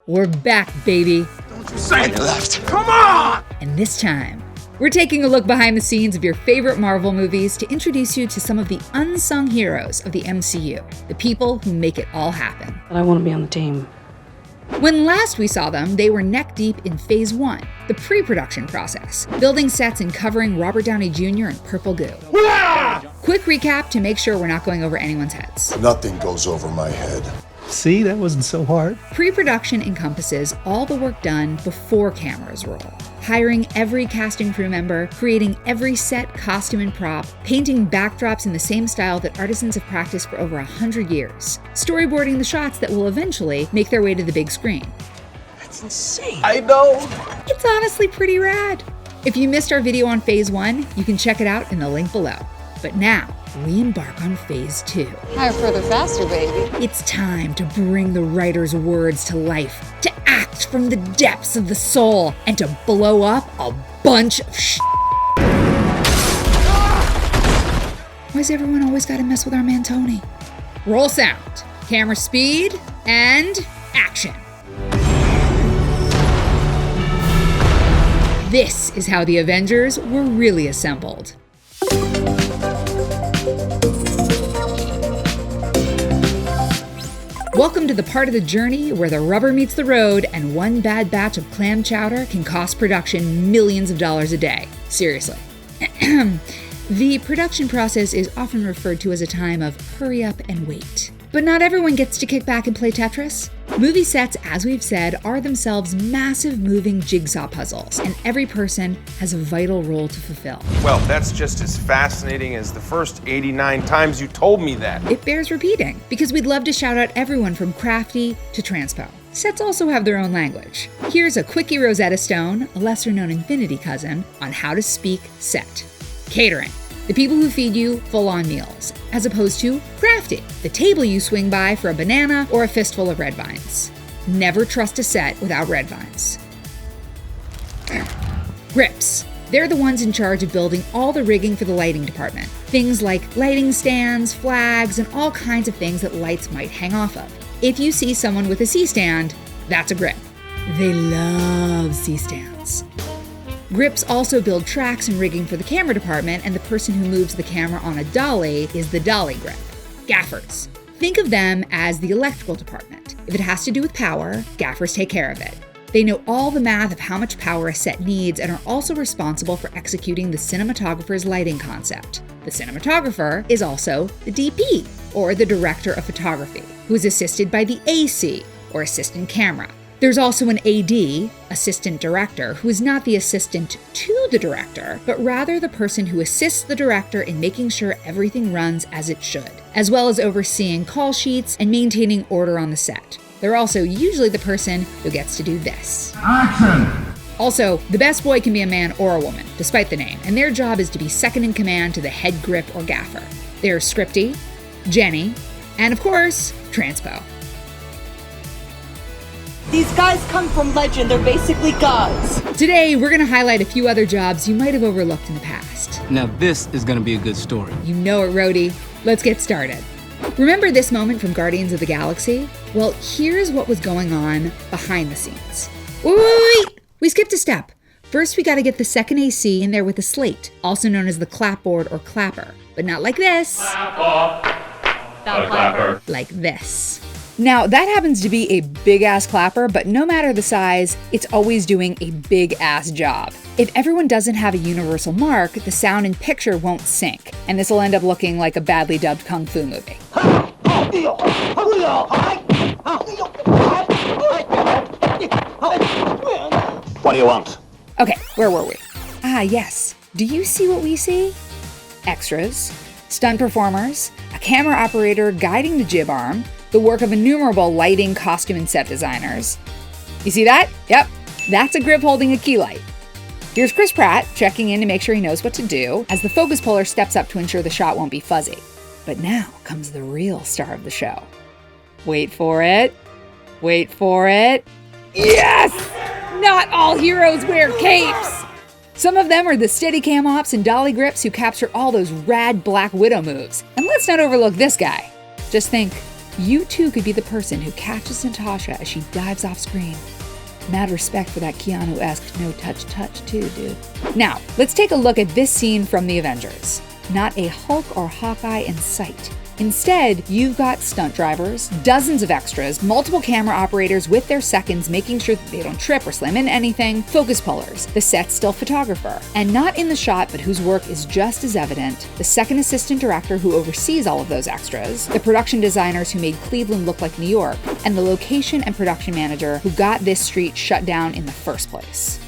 We're back, baby. Don't you say you left. Come on! And this time, we're taking a look behind the scenes of your favorite Marvel movies to introduce you to some of the unsung heroes of the MCU, the people who make it all happen. But I want to be on the team. When last we saw them, they were neck-deep in Phase 1, the pre-production process, building sets and covering Robert Downey Jr. in purple goo. Quick recap to make sure we're not going over anyone's heads. Nothing goes over my head. See, that wasn't so hard. Pre-production encompasses all the work done before cameras roll. Hiring every cast and crew member, creating every set, costume, and prop, painting backdrops in the same style that artisans have practiced for over 100 years, storyboarding the shots that will eventually make their way to the big screen. That's insane. I know. It's honestly pretty rad. If you missed our video on Phase 1, you can check it out in the link below. But now, we embark on Phase 2. Higher, further, faster, baby. It's time to bring the writer's words to life, to act from the depths of the soul, and to blow up a bunch of shit. Why's everyone always gotta mess with our man Tony? Roll sound, camera speed, and action. This is how the Avengers were really assembled. Welcome to the part of the journey where the rubber meets the road and one bad batch of clam chowder can cost production millions of dollars a day. Seriously. The production process is often referred to as a time of hurry up and wait. But not everyone gets to kick back and play Tetris. Movie sets, as we've said, are themselves massive moving jigsaw puzzles, and every person has a vital role to fulfill. Well, that's just as fascinating as the first 89 times you told me that. It bears repeating, because we'd love to shout out everyone from crafty to transpo. Sets also have their own language. Here's a quickie Rosetta Stone, a lesser-known Infinity cousin, on how to speak set. Catering. The people who feed you full-on meals, as opposed to crafty, the table you swing by for a banana or a fistful of red vines. Never trust a set without red vines. Grips. They're the ones in charge of building all the rigging for the lighting department. Things like lighting stands, flags, and all kinds of things that lights might hang off of. If you see someone with a C-stand, that's a grip. They love C-stands. Grips also build tracks and rigging for the camera department, and the person who moves the camera on a dolly is the dolly grip. Gaffers. Think of them as the electrical department. If it has to do with power, gaffers take care of it. They know all the math of how much power a set needs and are also responsible for executing the cinematographer's lighting concept. The cinematographer is also the DP, or the director of photography, who is assisted by the AC, or assistant camera. There's also an AD, assistant director, who is not the assistant to the director, but rather the person who assists the director in making sure everything runs as it should, as well as overseeing call sheets and maintaining order on the set. They're also usually the person who gets to do this. Action! Also, the best boy can be a man or a woman, despite the name, and their job is to be second in command to the head grip or gaffer. They're Scripty, Jenny, and of course, Transpo. These guys come from legend, they're basically gods. Today, we're going to highlight a few other jobs you might have overlooked in the past. Now this is gonna be a good story. You know it, Rhodey. Let's get started. Remember this moment from Guardians of the Galaxy? Well, here's what was going on behind the scenes. Wait! We skipped a step. First, we got to get the second AC in there with a slate, also known as the clapboard or clapper, but not like this. Clapper. Like this. Now, that happens to be a big-ass clapper, but no matter the size, it's always doing a big-ass job. If everyone doesn't have a universal mark, the sound and picture won't sync, and this will end up looking like a badly dubbed kung fu movie. What do you want? Okay, where were we? Ah, yes. Do you see what we see? Extras, stunt performers, a camera operator guiding the jib arm, the work of innumerable lighting, costume, and set designers. You see that? Yep, that's a grip holding a key light. Here's Chris Pratt checking in to make sure he knows what to do as the focus puller steps up to ensure the shot won't be fuzzy. But now comes the real star of the show. Wait for it. Wait for it. Yes! Not all heroes wear capes! Some of them are the Steadicam ops and dolly grips who capture all those rad Black Widow moves. And let's not overlook this guy. Just think, you too could be the person who catches Natasha as she dives off screen. Mad respect for that Keanu-esque no-touch too, dude. Now, let's take a look at this scene from the Avengers. Not a Hulk or Hawkeye in sight. Instead, you've got stunt drivers, dozens of extras, multiple camera operators with their seconds making sure that they don't trip or slam into anything, focus pullers, the set still photographer, and not in the shot but whose work is just as evident, the second assistant director who oversees all of those extras, the production designers who made Cleveland look like New York, and the location and production manager who got this street shut down in the first place.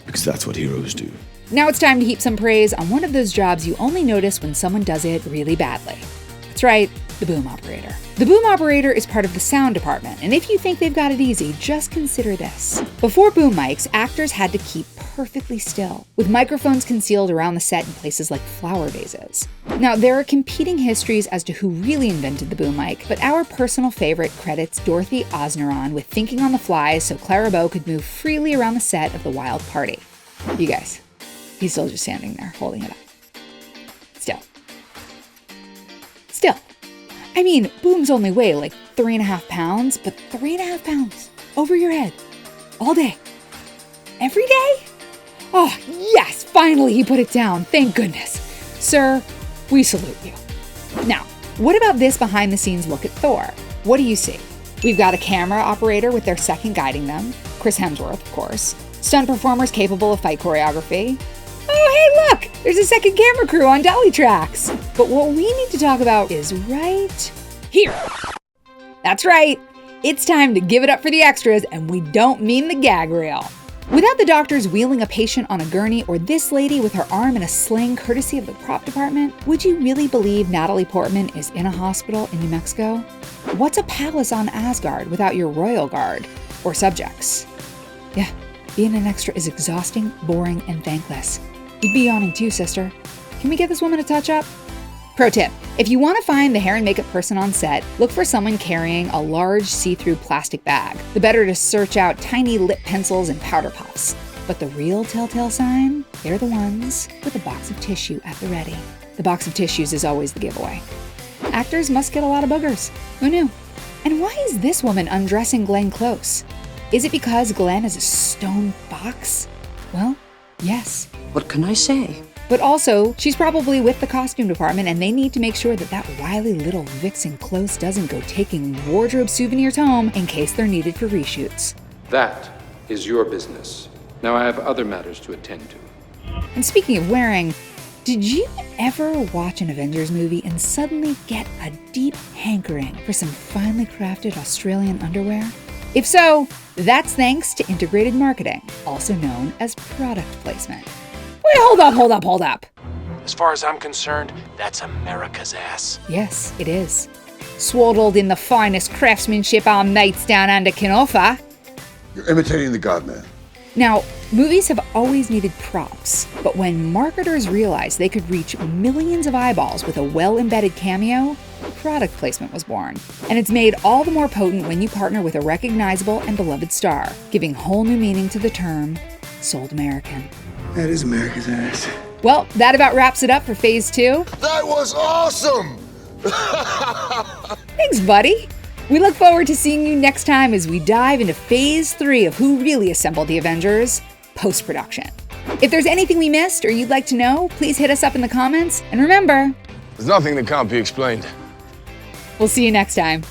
Because that's what heroes do. Now it's time to heap some praise on one of those jobs you only notice when someone does it really badly. That's right, the boom operator. The boom operator is part of the sound department, and if you think they've got it easy, just consider this. Before boom mics, actors had to keep perfectly still, with microphones concealed around the set in places like flower vases. Now, there are competing histories as to who really invented the boom mic, but our personal favorite credits Dorothy Osneron with thinking on the fly so Clara Bow could move freely around the set of The Wild Party. You guys, he's still just standing there, holding it up. Still. I mean, booms only weigh like 3.5 pounds, but 3.5 pounds over your head all day. Every day? Oh, yes, finally he put it down. Thank goodness. Sir, we salute you. Now, what about this behind the scenes look at Thor? What do you see? We've got a camera operator with their second guiding them, Chris Hemsworth, of course, stunt performers capable of fight choreography. Oh, hey, look! There's a second camera crew on dolly tracks. But what we need to talk about is right here. That's right. It's time to give it up for the extras, and we don't mean the gag reel. Without the doctors wheeling a patient on a gurney or this lady with her arm in a sling courtesy of the prop department, would you really believe Natalie Portman is in a hospital in New Mexico? What's a palace on Asgard without your royal guard or subjects? Yeah, being an extra is exhausting, boring, and thankless. You'd be yawning too, sister. Can we get this woman a touch-up? Pro tip, if you want to find the hair and makeup person on set, look for someone carrying a large see-through plastic bag. The better to search out tiny lip pencils and powder puffs. But the real telltale sign, they're the ones with a box of tissue at the ready. The box of tissues is always the giveaway. Actors must get a lot of boogers. Who knew? And why is this woman undressing Glenn Close? Is it because Glenn is a stone box? Well, yes. What can I say? But also, she's probably with the costume department and they need to make sure that that wily little vixen Close doesn't go taking wardrobe souvenirs home in case they're needed for reshoots. That is your business. Now I have other matters to attend to. And speaking of wearing, did you ever watch an Avengers movie and suddenly get a deep hankering for some finely crafted Australian underwear? If so, that's thanks to integrated marketing, also known as product placement. Wait, hold up. As far as I'm concerned, that's America's ass. Yes, it is. Swaddled in the finest craftsmanship our mates down under can offer. You're imitating the God-Man. Now, movies have always needed props, but when marketers realized they could reach millions of eyeballs with a well-embedded cameo, product placement was born. And it's made all the more potent when you partner with a recognizable and beloved star, giving whole new meaning to the term, sold American. That is America's ass. Well, that about wraps it up for Phase 2. That was awesome! Thanks, buddy. We look forward to seeing you next time as we dive into Phase 3 of who really assembled the Avengers, post-production. If there's anything we missed or you'd like to know, please hit us up in the comments. And remember, There's nothing that can't be explained. we'll see you next time.